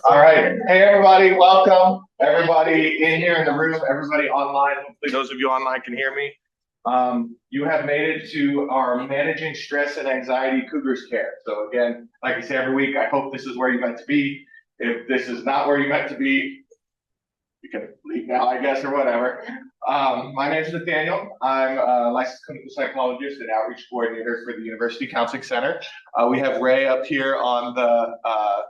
All right. Hey, everybody. Welcome. Everybody in here in the room, everybody online. Hopefully, those of you online can hear me. You have made it to our Managing Stress and Anxiety Cougars Care. So, again, like I say every week, I hope this is where you meant to be. If this is not where you meant to be, you can leave now, I guess, or whatever. My name is Nathaniel. I'm a licensed clinical psychologist and outreach coordinator for the University Counseling Center. We have Ray up here on the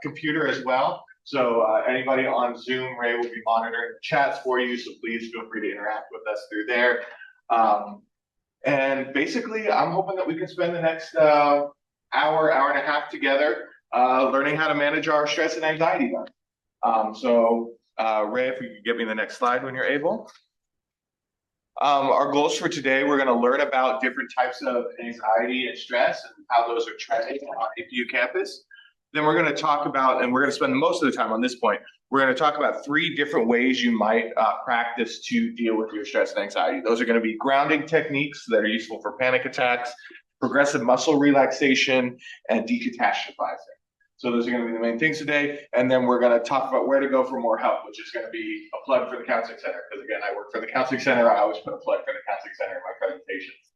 computer as well. So anybody on Zoom, Ray will be monitoring the chats for you. So please feel free to interact with us through there. And basically, I'm hoping that we can spend the next hour, hour and a half together learning how to manage our stress and anxiety. Ray, if you could get me the next slide when you're able. Our goals for today, we're going to learn about different types of anxiety and stress and how those are trending on APU campus. Then we're going to talk about, and we're going to spend most of the time on this point, we're going to talk about 3 different ways you might practice to deal with your stress and anxiety. Those are going to be grounding techniques that are useful for panic attacks, progressive muscle relaxation, and decatastrophizing. So those are going to be the main things today. And then we're going to talk about where to go for more help, which is going to be a plug for the Counseling Center. Because again, I work for the Counseling Center. I always put a plug for the Counseling Center in my presentations.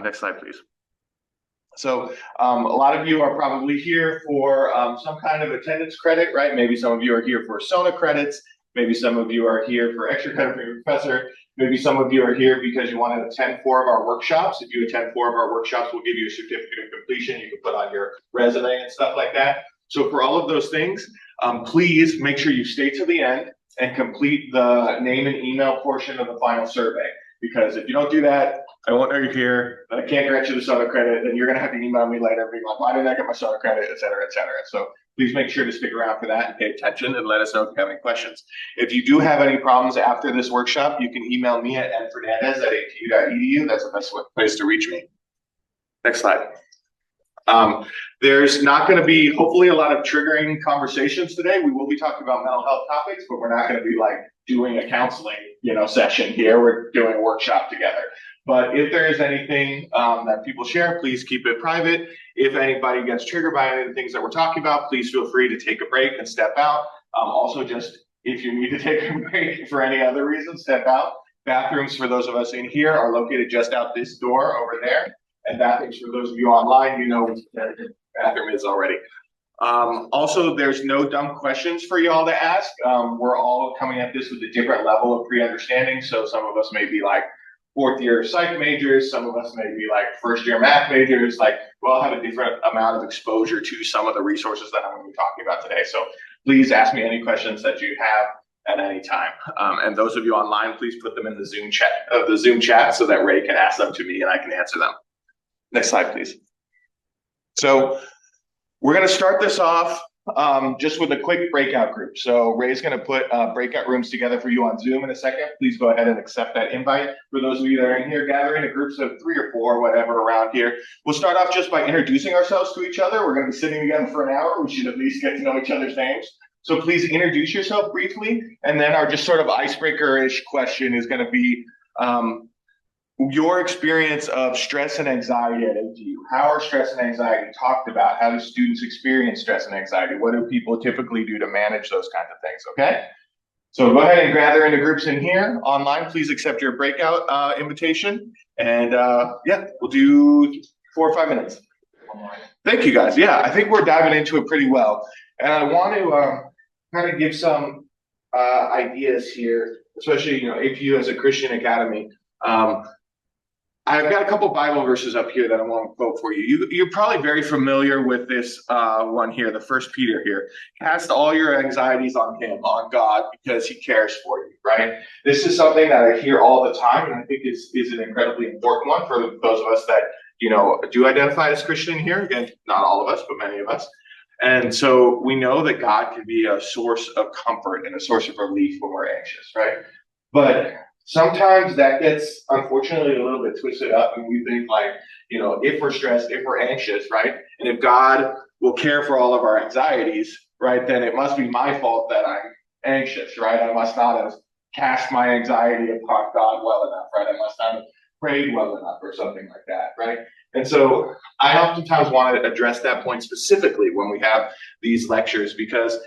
Next slide, please. So a lot of you are probably here for some kind of attendance credit, right? Maybe some of you are here for SONA credits. Maybe some of you are here for extra credit for your professor. Maybe some of you are here because you want to attend 4 of our workshops. If you attend 4 of our workshops, we'll give you a certificate of completion you can put on your resume and stuff like that. So for all of those things, please make sure you stay to the end and complete the name and email portion of the final survey. Because if you don't do that, I won't know you're here, I can't grant you the SONA credit, and you're going to have to email me later being like, why didn't I get my SONA credit, et cetera, et cetera. So please make sure to stick around for that and pay attention and let us know if you have any questions. If you do have any problems after this workshop, you can email me at nfernandez@atu.edu. That's the best place to reach me. Next slide. There's not going to be, hopefully, a lot of triggering conversations today. We will be talking about mental health topics, but we're not going to be like doing a counseling, session here. We're doing a workshop together. But if there is anything that people share, please keep it private. If anybody gets triggered by any of the things that we're talking about, please feel free to take a break and step out. Also, just if you need to take a break for any other reason, step out. Bathrooms for those of us in here are located just out this door over there. And bathrooms for those of you online, you know what the bathroom is already. Also, there's no dumb questions for y'all to ask. We're all coming at this with a different level of pre-understanding. So some of us may be like 4th year psych majors. Some of us may be like 1st year math majors. Like we all have a different amount of exposure to some of the resources that I'm going to be talking about today. So please ask me any questions that you have at any time. And those of you online, please put them in the Zoom chat so that Ray can ask them to me and I can answer them. Next slide, please. So we're going to start this off just with a quick breakout group. So Ray's going to put breakout rooms together for you on Zoom in a second. Please go ahead and accept that invite. For those of you that are in here, gathering in groups of 3 or 4, whatever, around here. We'll start off just by introducing ourselves to each other. We're going to be sitting together for an hour. We should at least get to know each other's names. So please introduce yourself briefly. And then our just sort of icebreaker-ish question is going to be, your experience of stress and anxiety at ATU. How are stress and anxiety talked about? How do students experience stress and anxiety? What do people typically do to manage those kinds of things, okay? So go ahead and gather into groups in here. Online, please accept your breakout invitation. And yeah, we'll do 4 or 5 minutes. Thank you, guys. Yeah, I think we're diving into it pretty well. And I want to kind of give some ideas here, especially, APU as a Christian academy. I've got a couple Bible verses up here that I want to quote for you. You're probably very familiar with this one here, the 1 Peter here. Cast all your anxieties on him, on God, because he cares for you, right? This is something that I hear all the time, and I think is an incredibly important one for those of us that, do identify as Christian here. Again, not all of us, but many of us. And so we know that God can be a source of comfort and a source of relief when we're anxious, right? But sometimes that gets, unfortunately, a little bit twisted up, and we think like, if we're stressed, if we're anxious, right? And if God will care for all of our anxieties, right, then it must be my fault that I'm anxious, right? I must not have cast my anxiety upon God well enough, right? I must not have prayed well enough or something like that, right? And so I oftentimes want to address that point specifically when we have these lectures, because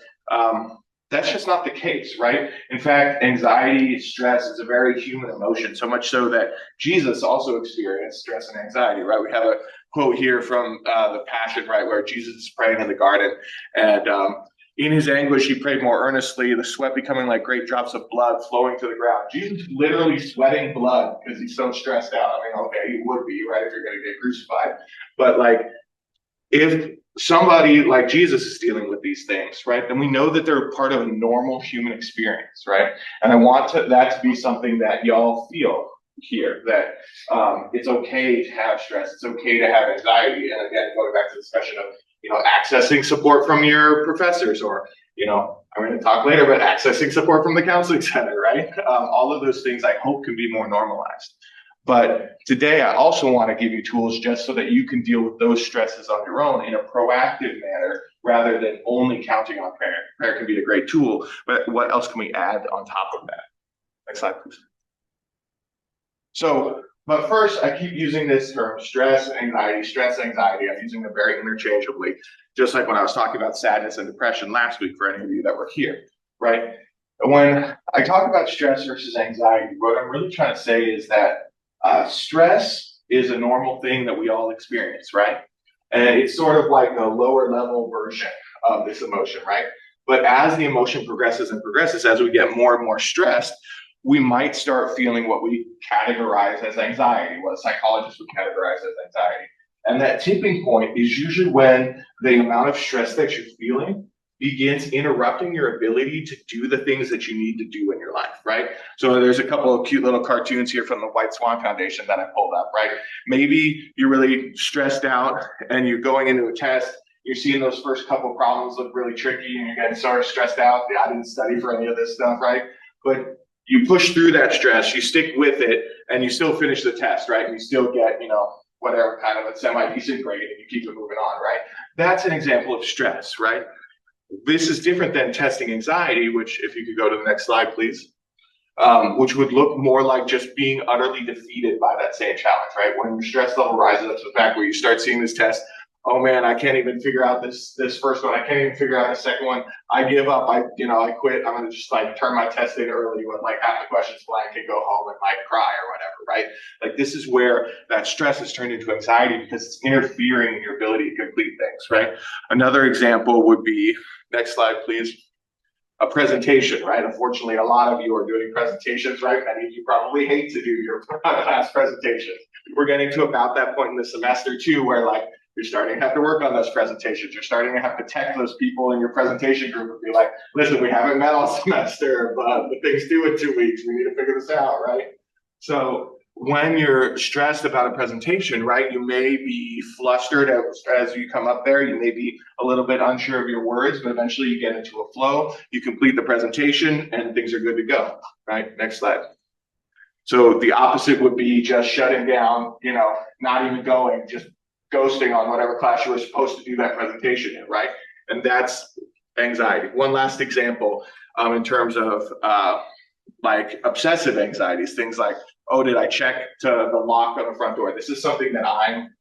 That's just not the case, right? In fact, anxiety, stress is a very human emotion, so much so that Jesus also experienced stress and anxiety, right? We have a quote here from the Passion, right, where Jesus is praying in the garden, and in his anguish, he prayed more earnestly, the sweat becoming like great drops of blood flowing to the ground. Jesus literally sweating blood because he's so stressed out. I mean, okay, he would be, right, if you're going to get crucified. But like, if somebody like Jesus is dealing with these things, right, then we know that they're part of a normal human experience, right? And I want that to be something that y'all feel here, that it's okay to have stress, it's okay to have anxiety. And again, going back to the discussion of, accessing support from your professors, or, I'm going to talk later, but accessing support from the counseling center, right? All of those things I hope can be more normalized. But today I also want to give you tools just so that you can deal with those stresses on your own in a proactive manner rather than only counting on prayer. Prayer can be a great tool, but what else can we add on top of that? Next slide, please. So, but first, I keep using this term stress, anxiety. I'm using them very interchangeably, just like when I was talking about sadness and depression last week for any of you that were here, right? When I talk about stress versus anxiety, what I'm really trying to say is that stress is a normal thing that we all experience, right? And it's sort of like a lower level version of this emotion, right? But as the emotion progresses and progresses, as we get more and more stressed, we might start feeling what we categorize as anxiety, what psychologists would categorize as anxiety. And that tipping point is usually when the amount of stress that you're feeling begins interrupting your ability to do the things that you need to do in your life, right? So there's a couple of cute little cartoons here from the White Swan Foundation that I pulled up, right? Maybe you're really stressed out and you're going into a test, you're seeing those first couple problems look really tricky and you're getting sort of stressed out. I didn't study for any of this stuff, right? But you push through that stress, you stick with it, and you still finish the test, right? And you still get, whatever kind of a semi-decent grade, and you keep it moving on, right? That's an example of stress, right? This is different than testing anxiety, which, if you could go to the next slide, please, which would look more like just being utterly defeated by that same challenge, right? When your stress level rises up to the fact where you start seeing this test, oh man, I can't even figure out this first one. I can't even figure out the second one. I give up. I quit. I'm gonna just like turn my test in early with like half the questions blank and go home and might cry or whatever, right? Like this is where that stress is turned into anxiety because it's interfering in your ability to complete things, right? Another example would be, next slide, please. A presentation, right? Unfortunately, a lot of you are doing presentations, right? Many of you probably hate to do your class presentations. We're getting to about that point in the semester too, where like you're starting to have to work on those presentations. You're starting to have to text those people in your presentation group and be like, listen, we haven't met all semester, but the thing's due in 2 weeks. We need to figure this out, right? So when you're stressed about a presentation, right, you may be flustered as you come up there. You may be a little bit unsure of your words, but eventually you get into a flow. You complete the presentation and things are good to go, right? Next slide. So the opposite would be just shutting down, not even going, just ghosting on whatever class you were supposed to do that presentation in, right? And that's anxiety. One last example in terms of like obsessive anxieties, things like, oh, did I check to the lock on the front door? This is something that I'm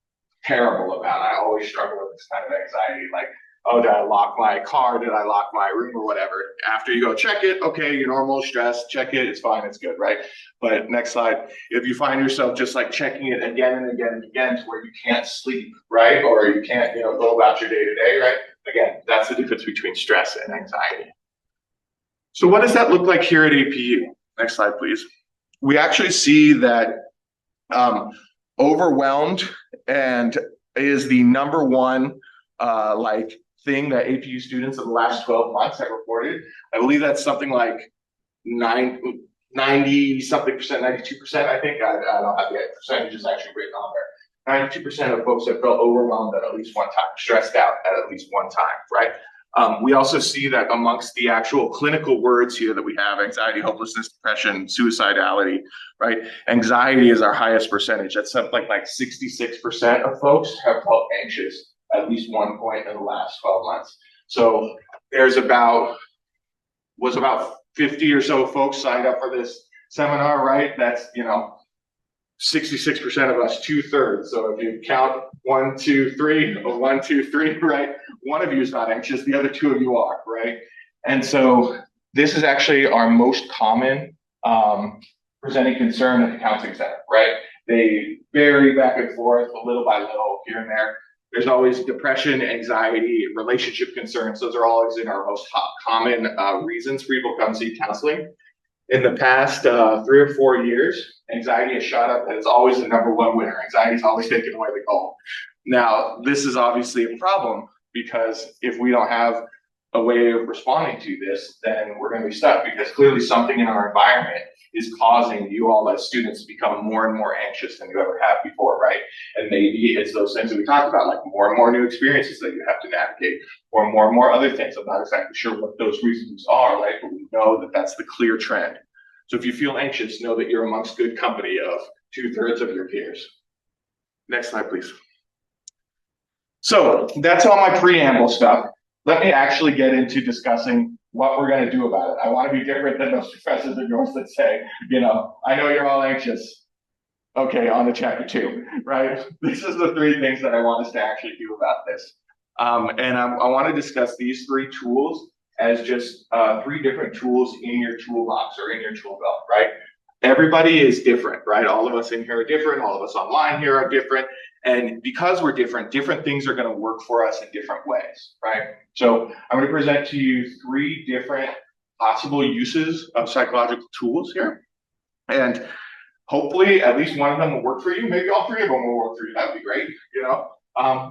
terrible about. I always struggle with this kind of anxiety, like, oh, did I lock my car? Did I lock my room or whatever? After you go check it, okay, your normal stress, check it, it's fine, it's good, right? But next slide, if you find yourself just like checking it again and again and again to where you can't sleep, right? Or you can't, go about your day to day, right? Again, that's the difference between stress and anxiety. So what does that look like here at APU? Next slide, please. We actually see that overwhelmed and is the number one thing that APU students in the last 12 months have reported. I believe that's something like 90 something percent, 92%, I think. I don't have the percentages actually written on there. 92% of folks have felt overwhelmed at least one time, stressed out at least one time, right? We also see that amongst the actual clinical words here that we have, anxiety, hopelessness, depression, suicidality, right? Anxiety is our highest percentage. That's something like 66% of folks have felt anxious at least one point in the last 12 months. So there's about 50 or so folks signed up for this seminar, right? That's, 66% of us, 2/3. So if you count 1, 2, 3, or 1, 2, 3, right? One of you is not anxious, the other two of you are, right? And so this is actually our most common presenting concern at the counseling center, right? They vary back and forth a little by little here and there. There's always depression, anxiety, relationship concerns. Those are always in our most common reasons for people to come see counseling. In the past 3 or 4 years, anxiety has shot up and it's always the number one winner. Anxiety is always taking away the goal. Now, this is obviously a problem because if we don't have a way of responding to this, then we're going to be stuck because clearly something in our environment is causing you all as students to become more and more anxious than you ever have before, right? And maybe it's those things that we talked about, like more and more new experiences that you have to navigate, or more other things. I'm not exactly sure what those reasons are, right? But we know that that's the clear trend. So if you feel anxious, know that you're amongst good company of 2/3 of your peers. Next slide, please. So that's all my preamble stuff. Let me actually get into discussing what we're going to do about it. I want to be different than those professors of yours that say, I know you're all anxious. Okay, on to chapter 2, right? This is the 3 things that I want us to actually do about this. And I want to discuss these 3 tools as just 3 different tools in your toolbox or in your tool belt, right? Everybody is different, right? All of us in here are different. All of us online here are different. And because we're different things are going to work for us in different ways, right? So I'm going to present to you 3 different possible uses of psychological tools here. And hopefully at least one of them will work for you. Maybe all 3 of them will work for you. That would be great,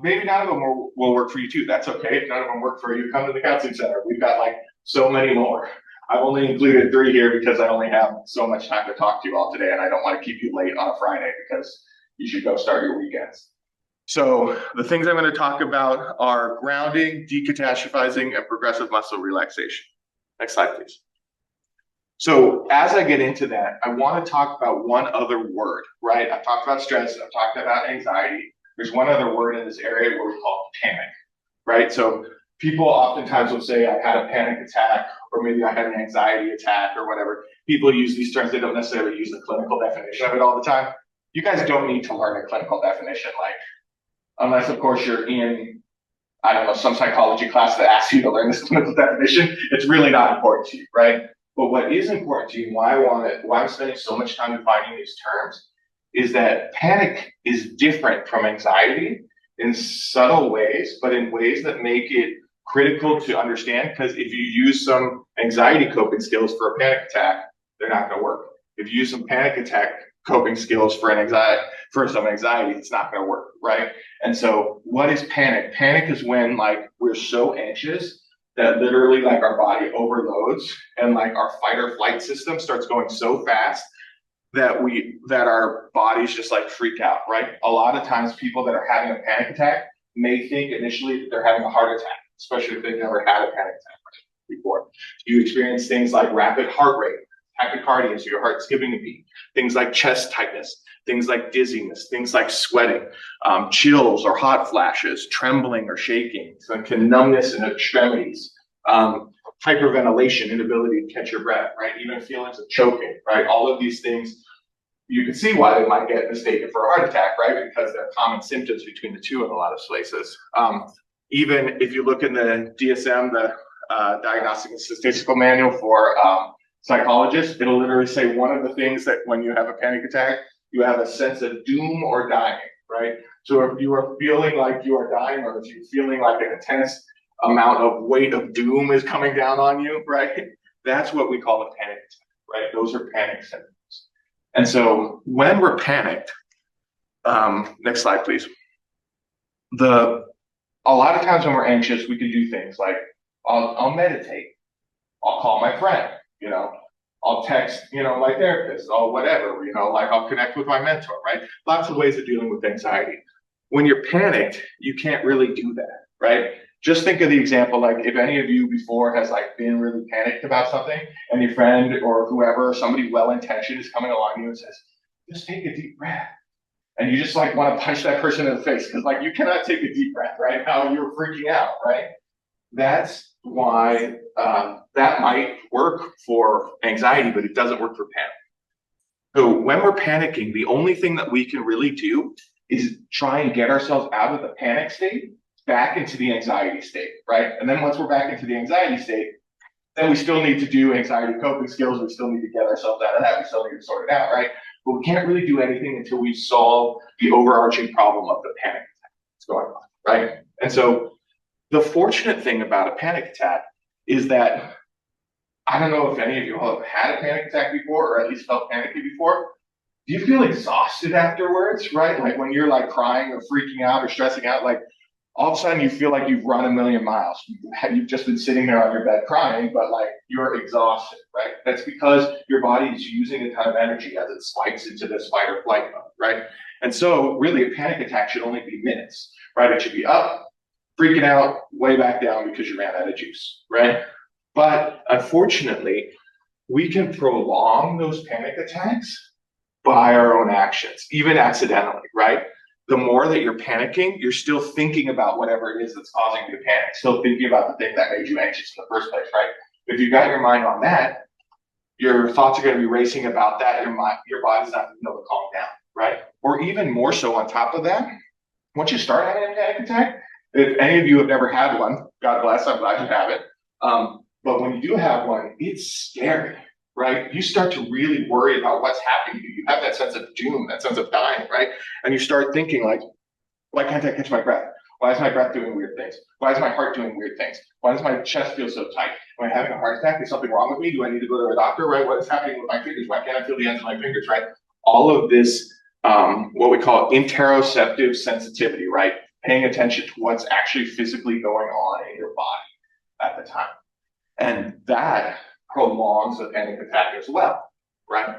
Maybe none of them will work for you too. That's okay. If none of them work for you, come to the counseling center. We've got like so many more. I've only included 3 here because I only have so much time to talk to you all today, and I don't want to keep you late on a Friday because you should go start your weekends. So the things I'm going to talk about are grounding, decatastrophizing, and progressive muscle relaxation. Next slide, please. So as I get into that, I want to talk about one other word, right? I've talked about stress. I've talked about anxiety. There's one other word in this area where we call it panic, right? So people oftentimes will say, I had a panic attack, or maybe I had an anxiety attack or whatever. People use these terms. They don't necessarily use the clinical definition of it all the time. You guys don't need to learn a clinical definition, unless of course you're in, I don't know, some psychology class that asks you to learn this clinical definition. It's really not important to you, right? But what is important to you, and why I'm spending so much time defining these terms, is that panic is different from anxiety in subtle ways, but in ways that make it critical to understand, because if you use some anxiety coping skills for a panic attack, they're not going to work. If you use some panic attack coping skills for some anxiety, it's not going to work, right? And so what is panic? Panic is when we're so anxious that literally our body overloads and our fight or flight system starts going so fast that our bodies just freak out, right? A lot of times people that are having a panic attack may think initially that they're having a heart attack, especially if they've never had a panic attack before. You experience things like rapid heart rate, tachycardia, so your heart skipping a beat, things like chest tightness, things like dizziness, things like sweating, chills or hot flashes, trembling or shaking, numbness in extremities, hyperventilation, inability to catch your breath, right? Even feelings of choking, right? All of these things, you can see why they might get mistaken for a heart attack, right? Because they're common symptoms between the two in a lot of places. Even if you look in the DSM, the Diagnostic and Statistical Manual for psychologists, it'll literally say one of the things that when you have a panic attack, you have a sense of doom or dying, right? So if you are feeling like you are dying, or if you're feeling like an intense amount of weight of doom is coming down on you, right? That's what we call a panic attack, right? Those are panic symptoms. And so when we're panicked, next slide, please. A lot of times when we're anxious, we can do things like I'll meditate, I'll call my friend, I'll text, my therapist, or whatever, I'll connect with my mentor, right? Lots of ways of dealing with anxiety. When you're panicked, you can't really do that, right? Just think of the example, if any of you before has been really panicked about something, and your friend or whoever, somebody well-intentioned is coming along to you and says, just take a deep breath. And you just want to punch that person in the face because you cannot take a deep breath right now. You're freaking out, right? That's why that might work for anxiety, but it doesn't work for panic. So when we're panicking, the only thing that we can really do is try and get ourselves out of the panic state back into the anxiety state, right? And then once we're back into the anxiety state, Then we still need to do anxiety coping skills. We still need to get ourselves out of that. We still need to sort it out, right? But we can't really do anything until we solve the overarching problem of the panic attack that's going on, right? And so the fortunate thing about a panic attack is that I don't know if any of you all have had a panic attack before, or at least felt panicky before. Do you feel exhausted afterwards, right? Like when you're like crying or freaking out or stressing out, like all of a sudden you feel like you've run a million miles. You've just been sitting there on your bed crying, but like you're exhausted, right? That's because your body is using a ton of energy as it spikes into this fight or flight mode, right? And so really a panic attack should only be minutes, right? It should be up, freaking out, way back down because you ran out of juice, right? But unfortunately, we can prolong those panic attacks by our own actions, even accidentally, right? The more that you're panicking, you're still thinking about whatever it is that's causing you to panic, still thinking about the thing that made you anxious in the first place, right? If you got your mind on that, your thoughts are going to be racing about that. Your body's not going to be able to calm down, right? Or even more so on top of that, once you start having a panic attack, if any of you have never had one, God bless, I'm glad you have it. But when you do have one, it's scary, right? You start to really worry about what's happening to you. You have that sense of doom, that sense of dying, right? And you start thinking like, why can't I catch my breath? Why is my breath doing weird things? Why is my heart doing weird things? Why does my chest feel so tight? Am I having a heart attack? Is something wrong with me? Do I need to go to a doctor, right? What is happening with my fingers? Why can't I feel the ends of my fingers, right? All of this, what we call interoceptive sensitivity, right? Paying attention to what's actually physically going on in your body at the time. And that prolongs the panic attack as well, right?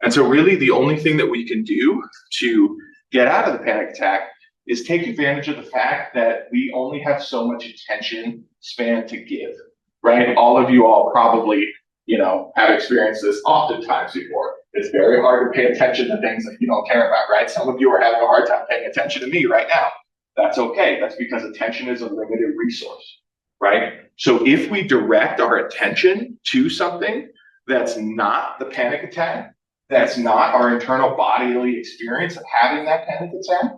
And so really the only thing that we can do to get out of the panic attack is take advantage of the fact that we only have so much attention span to give, right? All of you all probably, have experienced this oftentimes before. It's very hard to pay attention to things that you don't care about, right? Some of you are having a hard time paying attention to me right now. That's okay. That's because attention is a limited resource, right? So if we direct our attention to something that's not the panic attack, that's not our internal bodily experience of having that panic attack,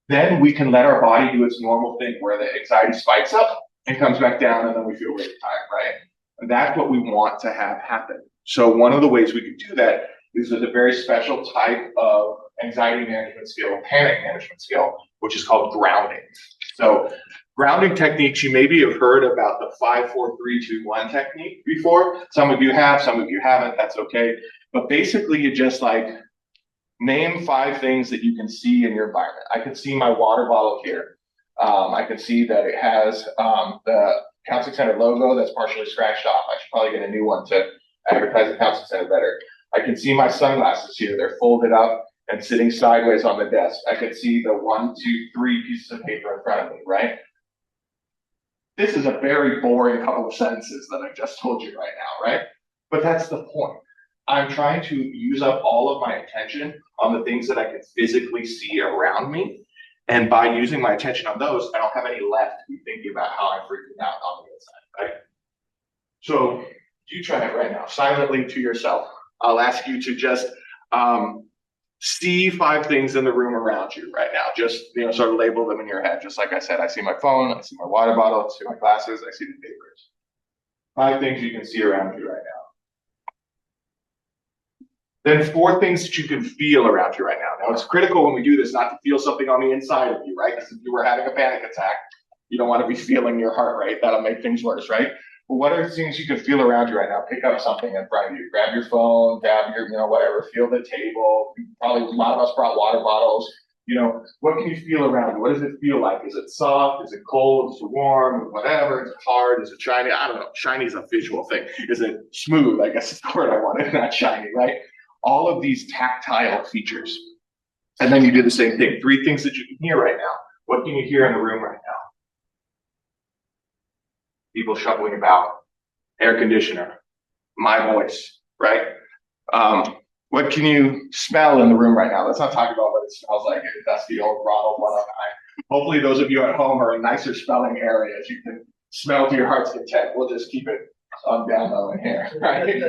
then we can let our body do its normal thing where the anxiety spikes up and comes back down and then we feel really tired, right? And that's what we want to have happen. So one of the ways we could do that is with a very special type of anxiety management skill, panic management skill, which is called grounding. So grounding techniques, you maybe have heard about the 5, 4, 3, 2, 1 technique before. Some of you have, some of you haven't, that's okay. But basically you just like name 5 things that you can see in your environment. I can see my water bottle here. I can see that it has the Counseling Center logo that's partially scratched off. I should probably get a new one to advertise the Counseling Center better. I can see my sunglasses here. They're folded up and sitting sideways on the desk. I can see the 1, 2, 3 pieces of paper in front of me, right? This is a very boring couple of sentences that I just told you right now, right? But that's the point. I'm trying to use up all of my attention on the things that I can physically see around me. And by using my attention on those, I don't have any left to be thinking about how I'm freaking out on the inside, right? So you try it right now, silently to yourself. I'll ask you to just see 5 things in the room around you right now. Just, sort of label them in your head. Just like I said, I see my phone, I see my water bottle, I see my glasses, I see the papers. 5 things you can see around you right now. Then 4 things that you can feel around you right now. Now, it's critical when we do this not to feel something on the inside of you, right? Because if you were having a panic attack, you don't want to be feeling your heart rate. That'll make things worse, right? But what are things you can feel around you right now? Pick up something in front of you. Grab your phone, grab your, whatever. Feel the table. Probably a lot of us brought water bottles. What can you feel around you? What does it feel like? Is it soft? Is it cold? Is it warm? Whatever. Is it hard? Is it shiny? I don't know. Shiny is a visual thing. Is it smooth? I guess is the word I wanted, not shiny, right? All of these tactile features. And then you do the same thing. 3 things that you can hear right now. What can you hear in the room right now? People shuffling about, air conditioner, my voice, right? What can you smell in the room right now? Let's not talk about what it smells like. That's the old Ronald 109. Hopefully those of you at home are in nicer smelling areas. You can smell to your heart's content. We'll just keep it down low in here, right?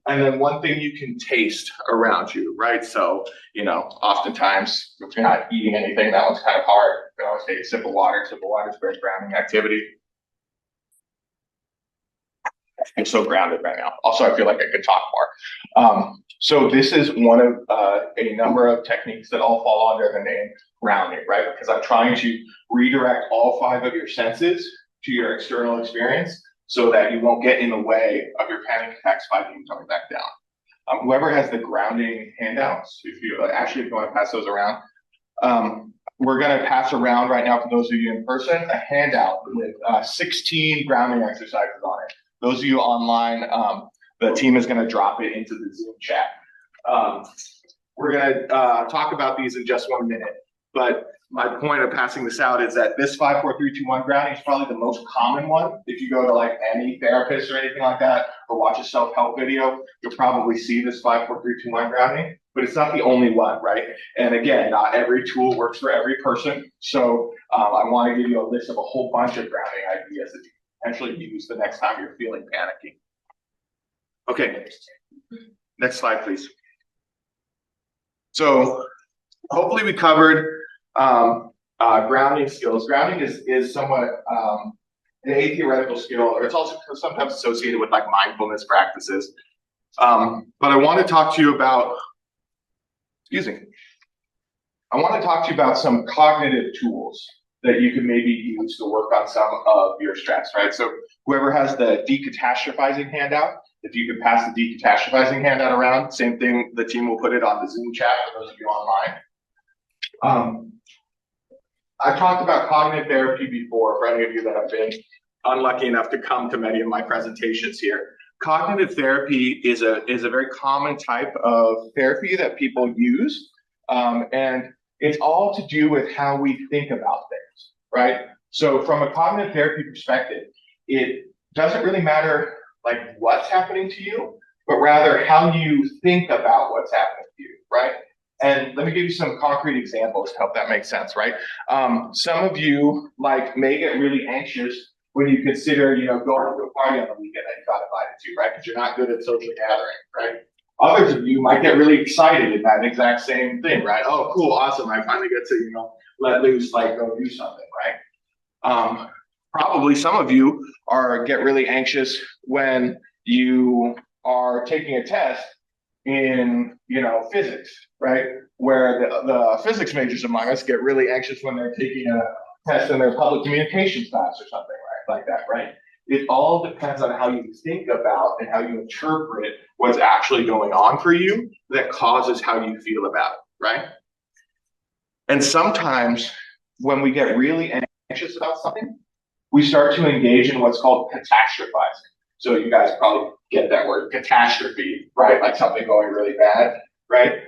And then one thing you can taste around you, right? So, oftentimes if you're not eating anything, that one's kind of hard. You can always take a sip of water. Sip of water is a very grounding activity. I'm so grounded right now. Also, I feel like I could talk more. So this is one of a number of techniques that all fall under the name grounding, right? Because I'm trying to redirect all 5 of your senses to your external experience so that you won't get in the way of your panic attack spiking and coming back down. Whoever has the grounding handouts, if you want to pass those around, we're going to pass around right now, for those of you in person, a handout with 16 grounding exercises on it. Those of you online, the team is going to drop it into the Zoom chat. We're going to talk about these in just 1 minute. But my point of passing this out is that this 5, 4, 3, 2, 1 grounding is probably the most common one. If you go to like any therapist or anything like that, or watch a self-help video, you'll probably see this 5, 4, 3, 2, 1 grounding. But it's not the only one, right? And again, not every tool works for every person. So I want to give you a list of a whole bunch of grounding ideas that you can potentially use the next time you're feeling panicky. Okay, next slide, please. So hopefully we covered grounding skills. Grounding is somewhat an atheoretical skill, or it's also sometimes associated with like mindfulness practices. But I want to talk to you about, I want to talk to you about some cognitive tools that you can maybe use to work on some of your stress, right? So whoever has the decatastrophizing handout, if you could pass the decatastrophizing handout around, same thing, the team will put it on the Zoom chat for those of you online. I've talked about cognitive therapy before for any of you that have been unlucky enough to come to many of my presentations here. Cognitive therapy is a very common type of therapy that people use, and it's all to do with how we think about things, right? So from a cognitive therapy perspective, it doesn't really matter like what's happening to you, but rather how you think about what's happening to you, right? And let me give you some concrete examples to help that make sense, right? Some of you like may get really anxious when you consider, going to a party on the weekend that you got invited to, right? Because you're not good at social gathering, right? Others of you might get really excited in that exact same thing, right? Oh, cool, awesome! I finally get to, let loose, like go do something, right? Probably some of you get really anxious when you are taking a test in, physics, right? Where the physics majors among us get really anxious when they're taking a test in their public communications class or something, right? Like that, right? It all depends on how you think about and how you interpret what's actually going on for you that causes how you feel about it, right? And sometimes when we get really anxious about something, we start to engage in what's called catastrophizing. So you guys probably get that word, catastrophe, right? Like something going really bad, right?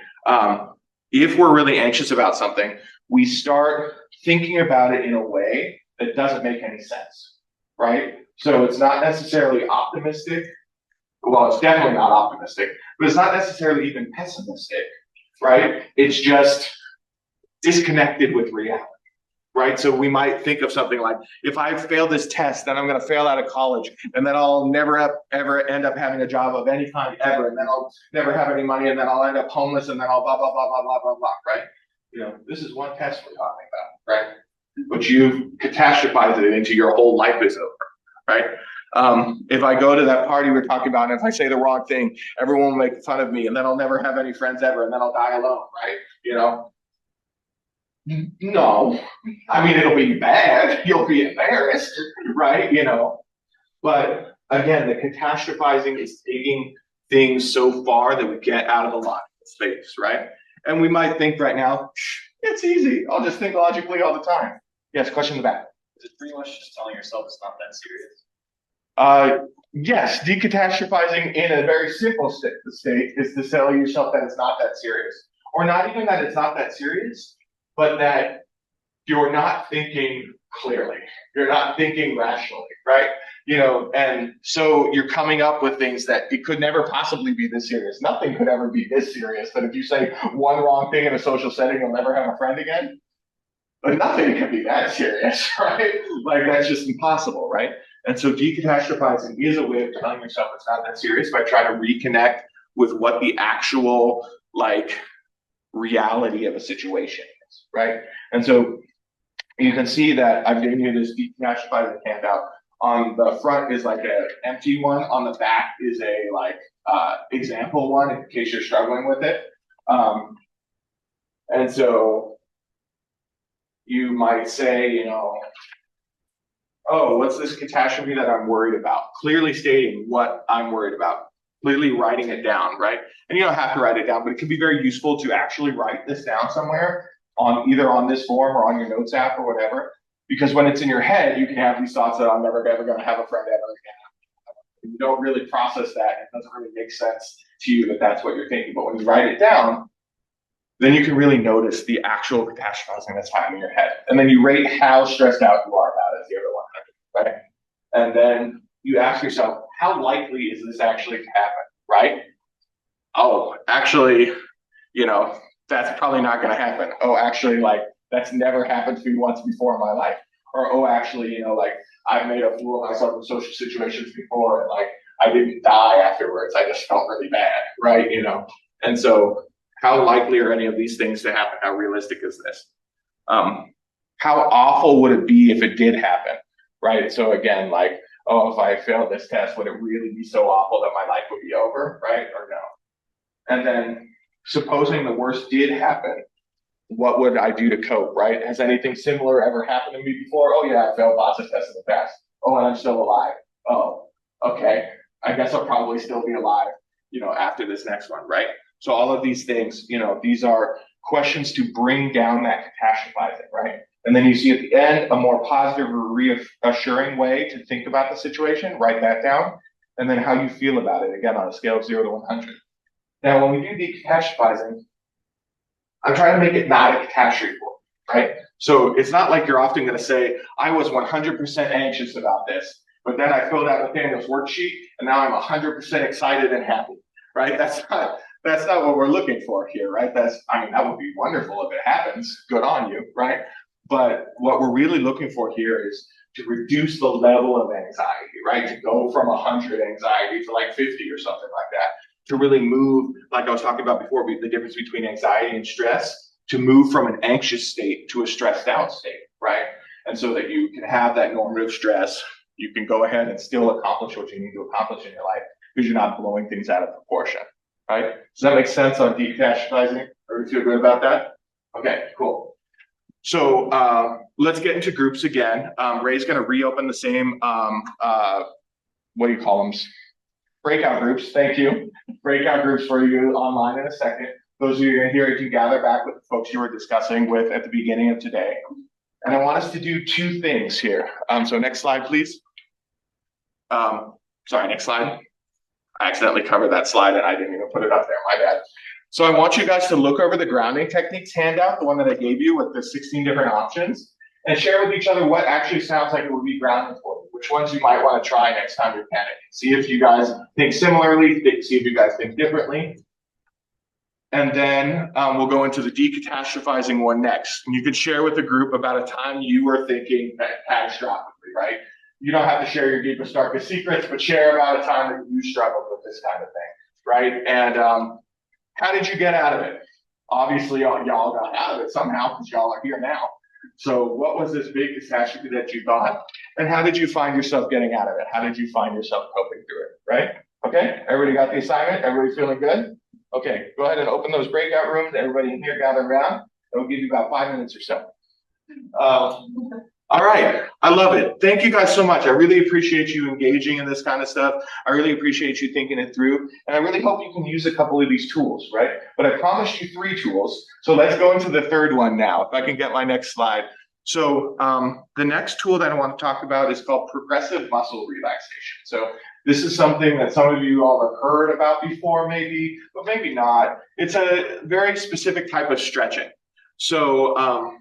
If we're really anxious about something, we start thinking about it in a way that doesn't make any sense, right? So it's not necessarily optimistic. Well, it's definitely not optimistic, but it's not necessarily even pessimistic, right? It's just disconnected with reality, right? So we might think of something like, if I fail this test, then I'm going to fail out of college, and then I'll never ever end up having a job of any kind ever, and then I'll never have any money, and then I'll end up homeless, and then I'll blah, blah, blah, blah, blah, blah, blah, right? This is one test we're talking about, right? But you've catastrophized it into your whole life is over, right? If I go to that party we're talking about, and if I say the wrong thing, everyone will make fun of me, and then I'll never have any friends ever, and then I'll die alone, right? No, I mean, it'll be bad. You'll be embarrassed, right? But again, the catastrophizing is taking things so far that we get out of the logical space, right? And we might think right now, it's easy. I'll just think logically all the time. Yes, question in the back. Is it pretty much just telling yourself it's not that serious? Yes, decatastrophizing in a very simple state is to tell yourself that it's not that serious. Or not even that it's not that serious, but that you're not thinking clearly. You're not thinking rationally, right? And so you're coming up with things that it could never possibly be this serious. Nothing could ever be this serious that if you say one wrong thing in a social setting, you'll never have a friend again. But nothing can be that serious, right? Like that's just impossible, right? And so decatastrophizing is a way of telling yourself it's not that serious by trying to reconnect with what the actual reality of a situation is, right? And so you can see that I've given you this decatastrophizing handout. On the front is like an empty one. On the back is a like example one in case you're struggling with it. And so you might say, you know, oh, what's this catastrophe that I'm worried about? Clearly stating what I'm worried about, clearly writing it down, right? And you don't have to write it down, but it can be very useful to actually write this down somewhere on either on this form or on your notes app or whatever. Because when it's in your head, you can have these thoughts that I'm never ever going to have a friend ever again. You don't really process that. It doesn't really make sense to you that that's what you're thinking. But when you write it down, then you can really notice the actual catastrophizing that's happening in your head. And then you rate how stressed out you are about it as the other 100, right? And then you ask yourself, how likely is this actually to happen, right? Oh, actually, you know, that's probably not going to happen. Oh, actually, like, that's never happened to me once before in my life. Or, oh, actually, you know, like, I've made a fool of myself in social situations before, and like, I didn't die afterwards. I just felt really bad, right? You know, and so how likely are any of these things to happen? How realistic is this? How awful would it be if it did happen, right? So again, like, oh, if I failed this test, would it really be so awful that my life would be over, right? Or no? And then supposing the worst did happen, what would I do to cope, right? Has anything similar ever happened to me before? Oh yeah, I failed lots of tests in the past. Oh, and I'm still alive. Oh, okay. I guess I'll probably still be alive, you know, after this next one, right? So all of these things, you know, these are questions to bring down that catastrophizing, right? And then you see at the end a more positive or reassuring way to think about the situation, write that down, and then how you feel about it, again, on a scale of 0 to 100. Now, when we do decatastrophizing, I'm trying to make it not a catastrophe, right? So it's not like you're often going to say, I was 100% anxious about this, but then I filled out Nathaniel's worksheet, and now I'm 100% excited and happy, right? That's not what we're looking for here, right? I mean, that would be wonderful if it happens. Good on you, right? But what we're really looking for here is to reduce the level of anxiety, right? To go from 100 anxiety to like 50 or something like that. To really move, like I was talking about before, the difference between anxiety and stress, to move from an anxious state to a stressed out state, right? And so that you can have that normative stress, you can go ahead and still accomplish what you need to accomplish in your life because you're not blowing things out of proportion, right? Does that make sense on decatastrophizing? Are you feel good about that? Okay, cool. So let's get into groups again. Ray's going to reopen the same, what do you call them? Breakout groups. Thank you. Breakout groups for you online in a second. Those of you here can gather back with the folks you were discussing with at the beginning of today. And I want us to do two things here. So next slide, please. Sorry, next slide. I accidentally covered that slide and I didn't even put it up there. My bad. So I want you guys to look over the grounding techniques handout, the one that I gave you with the 16 different options, and share with each other what actually sounds like it would be grounding for you, which ones you might want to try next time you're panicking. See if you guys think similarly, see if you guys think differently. And then we'll go into the decatastrophizing one next. And you can share with the group about a time you were thinking catastrophically, right? You don't have to share your deepest, darkest secrets, but share about a time that you struggled with this kind of thing, right? And how did you get out of it? Obviously, y'all got out of it somehow because y'all are here now. So what was this big catastrophe that you thought? And how did you find yourself getting out of it? How did you find yourself coping through it, right? Okay, everybody got the assignment? Everybody feeling good? Okay, go ahead and open those breakout rooms. Everybody in here gather around. It'll give you about 5 minutes or so. All right, I love it. Thank you guys so much. I really appreciate you engaging in this kind of stuff. I really appreciate you thinking it through. And I really hope you can use a couple of these tools, right? But I promised you 3 tools. So let's go into the third one now, if I can get my next slide. So the next tool that I want to talk about is called progressive muscle relaxation. So this is something that some of you all have heard about before, maybe, but maybe not. It's a very specific type of stretching. So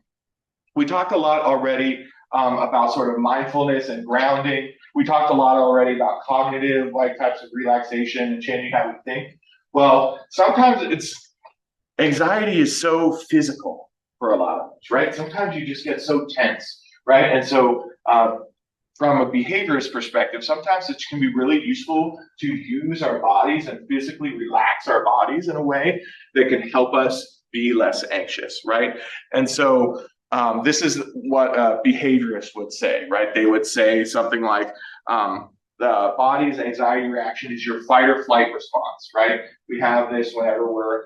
we talked a lot already about sort of mindfulness and grounding. We talked a lot already about cognitive like types of relaxation and changing how we think. Well, sometimes anxiety is so physical for a lot of us, right? Sometimes you just get so tense, right? And so from a behaviorist perspective, sometimes it can be really useful to use our bodies and physically relax our bodies in a way that can help us be less anxious, right? And so This is what a behaviorist would say, right? They would say something like, the body's anxiety reaction is your fight or flight response, right? We have this whenever we're,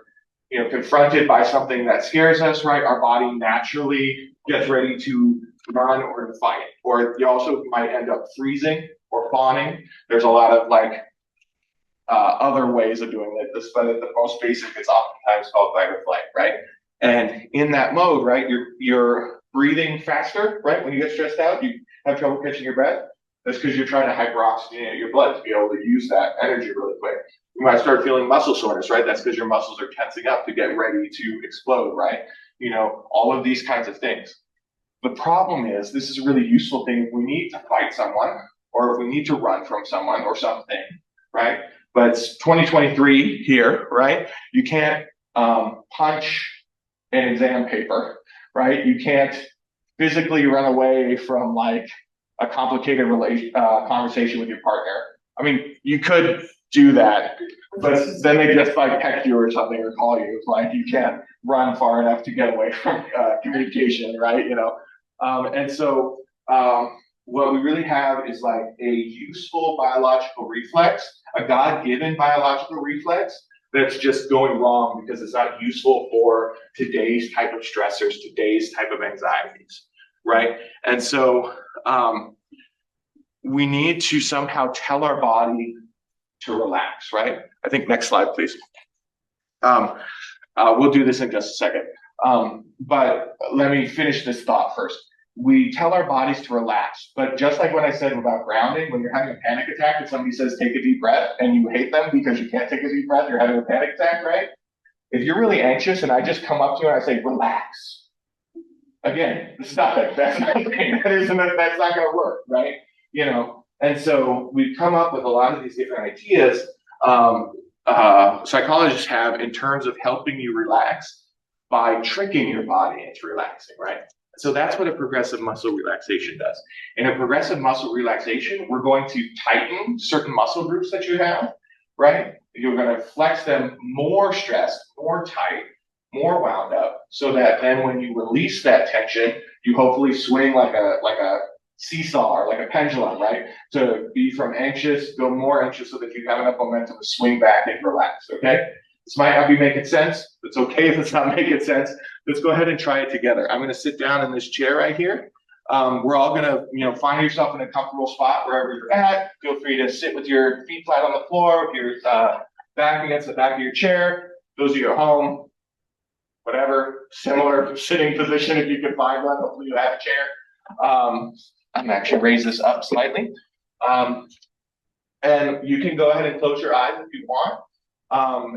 confronted by something that scares us, right? Our body naturally gets ready to run or to fight. Or you also might end up freezing or fawning. There's a lot of other ways of doing it. But the most basic is oftentimes called fight or flight, right? And in that mode, right, you're breathing faster, right? When you get stressed out, you have trouble catching your breath. That's because you're trying to hyperoxygenate your blood to be able to use that energy really quick. You might start feeling muscle soreness, right? That's because your muscles are tensing up to get ready to explode, right? All of these kinds of things. The problem is, this is a really useful thing if we need to fight someone or if we need to run from someone or something, right? But it's 2023 here, right? You can't punch an exam paper, right? You can't physically run away from a complicated conversation with your partner. I mean, you could do that, but then they just text you or something or call you. It's you can't run far enough to get away from communication, right? And so what we really have is a useful biological reflex, a God-given biological reflex that's just going wrong because it's not useful for today's type of stressors, today's type of anxieties, right? And so we need to somehow tell our body to relax, right? I think next slide, please. We'll do this in just a second. But let me finish this thought first. We tell our bodies to relax, but just like what I said about grounding, when you're having a panic attack and somebody says, take a deep breath, and you hate them because you can't take a deep breath, you're having a panic attack, right? If you're really anxious and I just come up to you and I say, relax, again, stop it. That's not that's not going to work, right? And so we've come up with a lot of these different ideas psychologists have in terms of helping you relax by tricking your body into relaxing, right? So that's what a progressive muscle relaxation does. In a progressive muscle relaxation, we're going to tighten certain muscle groups that you have, right? You're going to flex them more stressed, more tight, more wound up, so that then when you release that tension, you hopefully swing like a seesaw or like a pendulum, right? To be from anxious, go more anxious so that you have enough momentum to swing back and relax, okay? This might not be making sense. It's okay if it's not making sense. Let's go ahead and try it together. I'm going to sit down in this chair right here. We're all going to, find yourself in a comfortable spot wherever you're at. Feel free to sit with your feet flat on the floor, with your back against the back of your chair. Those of you at home, whatever, similar sitting position if you can find one. Hopefully you have a chair. I'm going to actually raise this up slightly. And you can go ahead and close your eyes if you want.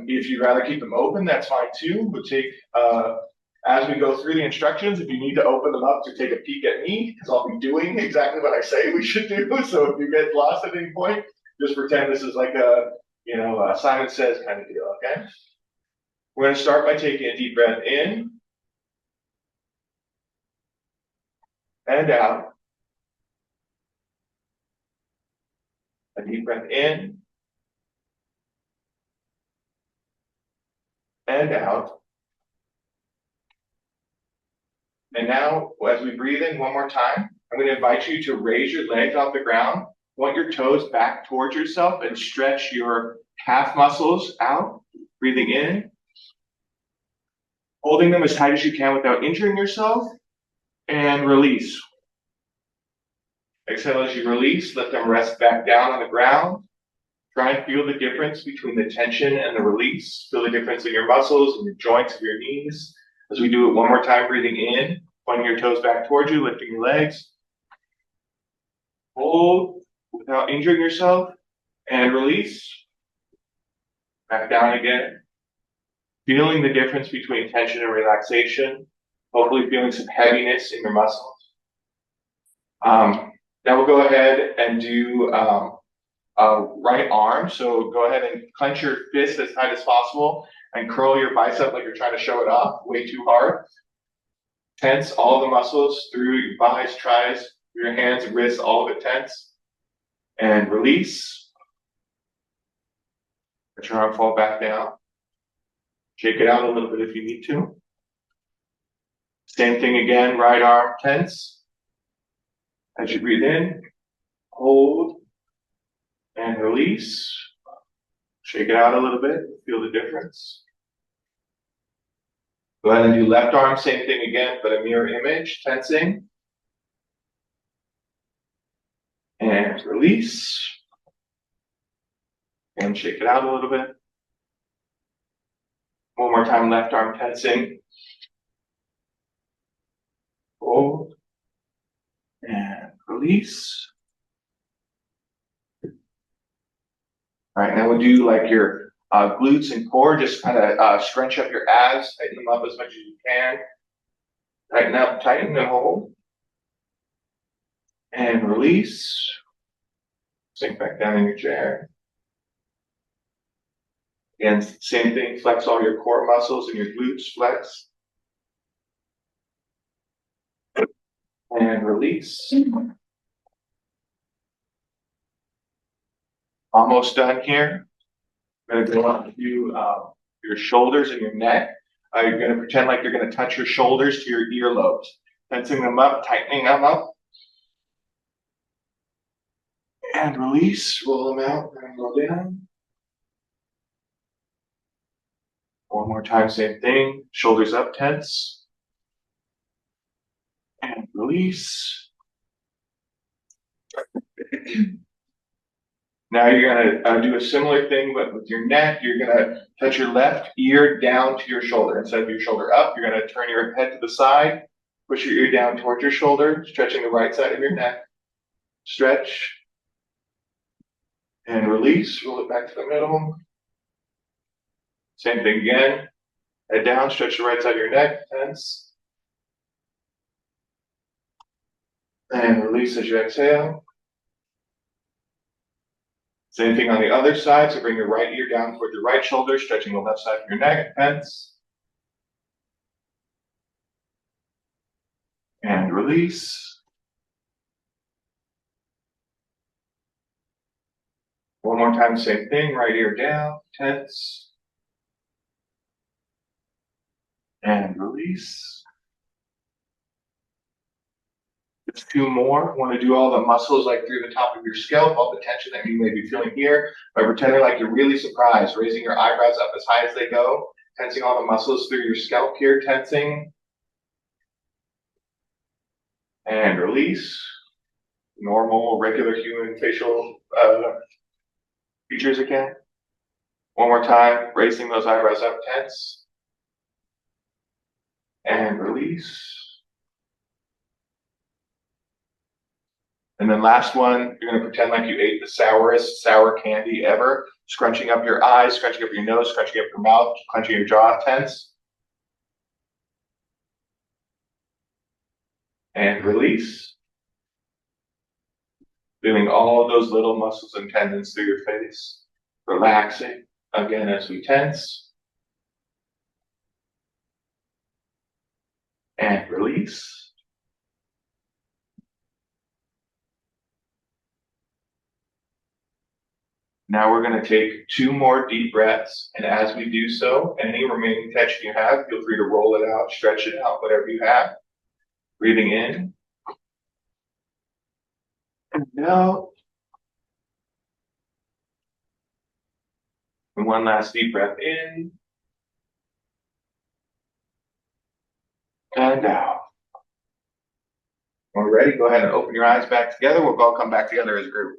If you'd rather keep them open, that's fine too. We'll take, as we go through the instructions, if you need to open them up to take a peek at me, because I'll be doing exactly what I say we should do. So if you get lost at any point, just pretend this is like a, Simon Says kind of deal, okay? We're going to start by taking a deep breath in and out. A deep breath in and out. And now, as we breathe in one more time, I'm going to invite you to raise your legs off the ground, point your toes back towards yourself, and stretch your calf muscles out. Breathing in, holding them as tight as you can without injuring yourself, and release. Exhale as you release, let them rest back down on the ground. Try and feel the difference between the tension and the release. Feel the difference in your muscles and your joints of your knees. As we do it one more time, breathing in, pointing your toes back towards you, lifting your legs. Hold without injuring yourself, and release. Back down again. Feeling the difference between tension and relaxation. Hopefully feeling some heaviness in your muscles. Now we'll go ahead and do right arm. So go ahead and clench your fist as tight as possible and curl your bicep like you're trying to show it off way too hard. Tense all the muscles through your thighs, tries, your hands, wrists, all of it tense. And release. Let your arm fall back down. Shake it out a little bit if you need to. Same thing again, right arm tense. As you breathe in, hold, and release. Shake it out a little bit, feel the difference. Go ahead and do left arm, same thing again, but a mirror image, tensing. And release. And shake it out a little bit. One more time, left arm tensing. Hold. And release. All right, now we'll do like your glutes and core. Just kind of scrunch up your abs, tighten them up as much as you can. Tighten up, tighten and hold. And release. Sink back down in your chair. Again, same thing, flex all your core muscles and your glutes, flex. And release. Almost done here. I'm gonna go on to do your shoulders and your neck. You're gonna pretend like you're gonna touch your shoulders to your earlobes. Tensing them up, tightening them up. And release, roll them out, and go down. One more time, same thing. Shoulders up, tense. And release. Now you're gonna do a similar thing, but with your neck, you're gonna touch your left ear down to your shoulder. Instead of your shoulder up, you're gonna turn your head to the side, push your ear down towards your shoulder, stretching the right side of your neck. Stretch. And release, roll it back to the middle. Same thing again. Head down, stretch the right side of your neck, tense. And release as you exhale. Same thing on the other side, so bring your right ear down toward your right shoulder, stretching the left side of your neck, tense. And release. One more time, same thing, right ear down, tense. And release. Just two more. Want to do all the muscles like through the top of your scalp, all the tension that you may be feeling here, by pretending like you're really surprised, raising your eyebrows up as high as they go, tensing all the muscles through your scalp here, tensing. And release. Normal, regular human facial features again. One more time, raising those eyebrows up, tense. And release. And then last one, you're gonna pretend like you ate the sourest sour candy ever, scrunching up your eyes, scrunching up your nose, scrunching up your mouth, clenching your jaw, tense. And release. Feeling all of those little muscles and tendons through your face, relaxing again as we tense. And release. Now we're going to take two more deep breaths, and as we do so, any remaining tension you have, feel free to roll it out, stretch it out, whatever you have. Breathing in and out. And one last deep breath in and out. When we're ready, go ahead and open your eyes back together. We'll all come back together as a group.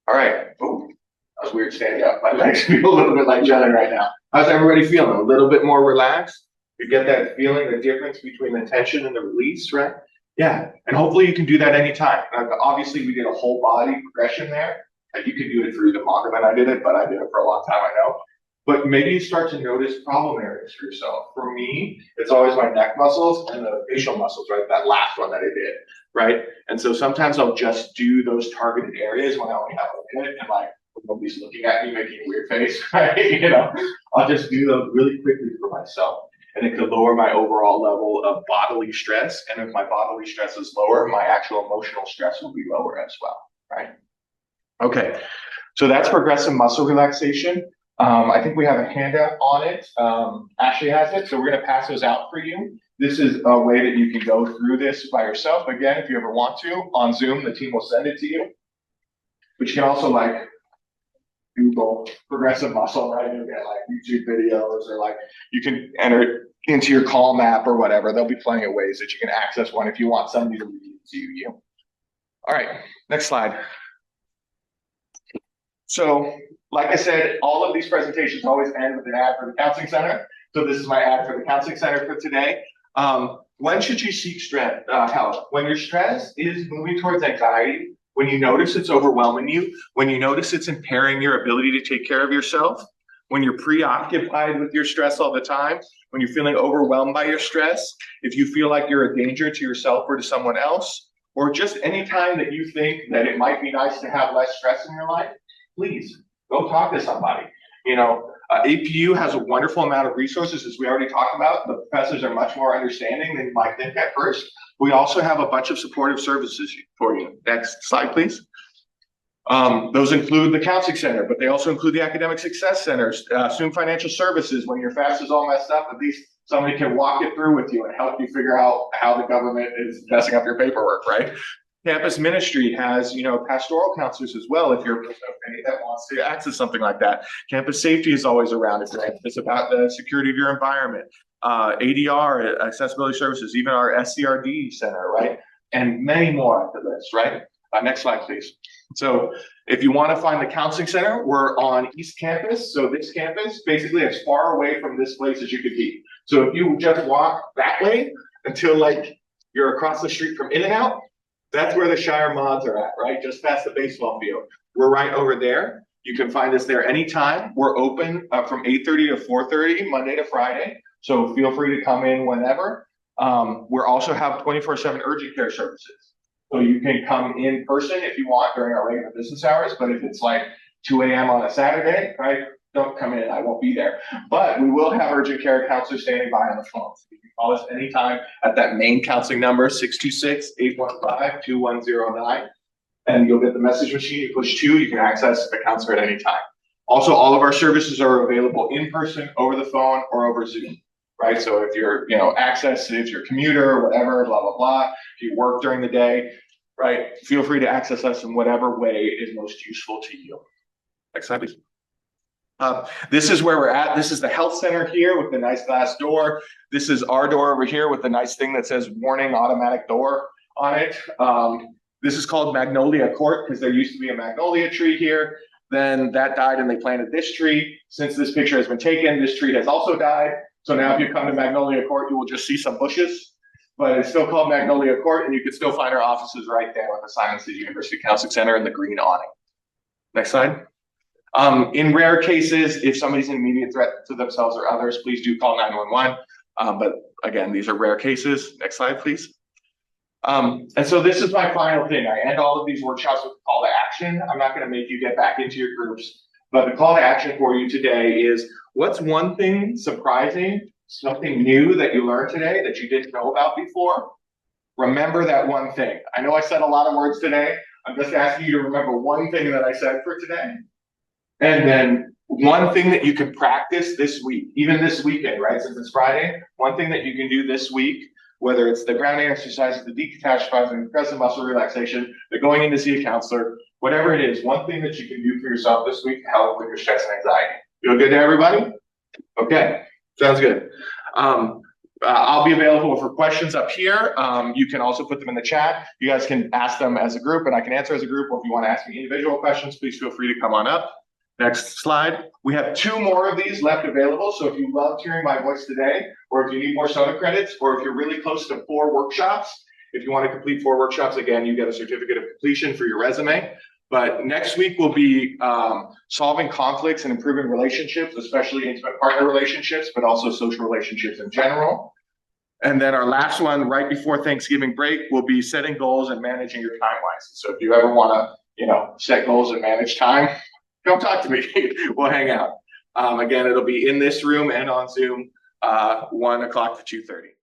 All right. Ooh, that was weird standing up. My legs feel a little bit like jelly right now. How's everybody feeling? A little bit more relaxed? You get that feeling, the difference between the tension and the release, right? Yeah, and hopefully you can do that anytime. Obviously, we did a whole body progression there. You could do it for even longer than I did it, but I did it for a long time, I know. But maybe you start to notice problem areas for yourself. For me, it's always my neck muscles and the facial muscles, right? That last one that I did, right? And so sometimes I'll just do those targeted areas when I only have a minute and like nobody's looking at me making a weird face, right? You know, I'll just do those really quickly for myself. And it could lower my overall level of bodily stress. And if my bodily stress is lower, my actual emotional stress will be lower as well, right? Okay, so that's progressive muscle relaxation. I think we have a handout on it. Ashley has it, so we're gonna pass those out for you. This is a way that you can go through this by yourself. Again, if you ever want to, on Zoom, the team will send it to you. But you can also like Google progressive muscle, right? You'll get like YouTube videos or like you can enter it into your Calm app or whatever. There'll be plenty of ways that you can access one if you want somebody to read it to you. All right, next slide. So, like I said, all of these presentations always end with an ad for the Counseling Center. So this is my ad for the Counseling Center for today. When should you seek help? When your stress is moving towards anxiety, when you notice it's overwhelming you, when you notice it's impairing your ability to take care of yourself, when you're preoccupied with your stress all the time, when you're feeling overwhelmed by your stress, if you feel like you're a danger to yourself or to someone else, or just any time that you think that it might be nice to have less stress in your life, please go talk to somebody. You know, APU has a wonderful amount of resources, as we already talked about. The professors are much more understanding than you might think at first. We also have a bunch of supportive services for you. Next slide, please. Those include the Counseling Center, but they also include the Academic Success Centers, Student Financial Services. When your FAFSA is all messed up, at least somebody can walk it through with you and help you figure out how the government is messing up your paperwork, right? Campus Ministry has, you know, pastoral counselors as well if you're a person that wants to access something like that. Campus Safety is always around if it's about the security of your environment. ADR, Accessibility Services, even our SCRD Center, right? And many more after this, right? Next slide, please. So if you want to find the Counseling Center, we're on East Campus. So this campus, basically as far away from this place as you could be. So if you just walk that way until like you're across the street from In-N-Out, that's where the Shire Mods are at, right? Just past the baseball field. We're right over there. You can find us there anytime. We're open from 8:30 to 4:30, Monday to Friday. So feel free to come in whenever. We also have 24/7 urgent care services. So you can come in person if you want during our regular business hours. But if it's like 2 a.m. on a Saturday, right? Don't come in, I won't be there. But we will have urgent care counselors standing by on the phone. So you can call us anytime at that main counseling number, 626-815-2109. And you'll get the message machine, you push 2, you can access a counselor at any time. Also, all of our services are available in person, over the phone, or over Zoom, right? So if you're, you know, if you're a commuter, whatever, blah, blah, blah, if you work during the day, right? Feel free to access us in whatever way is most useful to you. Next slide, please. This is where we're at. This is the health center here with the nice glass door. This is our door over here with the nice thing that says warning automatic door on it. This is called Magnolia Court because there used to be a magnolia tree here. Then that died and they planted this tree. Since this picture has been taken, this tree has also died. So now if you come to Magnolia Court, you will just see some bushes, but it's still called Magnolia Court and you can still find our offices right there with the Simon City University Counseling Center and the green awning. Next slide. In rare cases, if somebody's an immediate threat to themselves or others, please do call 911. But again, these are rare cases. Next slide, please. And so this is my final thing. I end all of these workshops with a call to action. I'm not going to make you get back into your groups, but the call to action for you today is, what's one thing surprising, something new that you learned today that you didn't know about before? Remember that one thing. I know I said a lot of words today. I'm just asking you to remember one thing that I said for today. And then one thing that you can practice this week, even this weekend, right? Since it's Friday, one thing that you can do this week, whether it's the grounding exercises, the decatastrophizing, the progressive muscle relaxation, the going in to see a counselor, whatever it is, one thing that you can do for yourself this week to help with your stress and anxiety. Feel good to everybody? Okay, sounds good. I'll be available for questions up here. You can also put them in the chat. You guys can ask them as a group and I can answer as a group, or if you want to ask me individual questions, please feel free to come on up. Next slide. We have 2 more of these left available. So if you loved hearing my voice today, or if you need more soda credits, or if you're really close to 4 workshops, if you want to complete 4 workshops, again, you get a certificate of completion for your resume. But next week will be solving conflicts and improving relationships, especially intimate partner relationships, but also social relationships in general. And then our last one right before Thanksgiving break will be setting goals and managing your time wisely. So if you ever want to, you know, set goals and manage time, come talk to me. We'll hang out. Again, it'll be in this room and on Zoom, 1 o'clock to 2:30.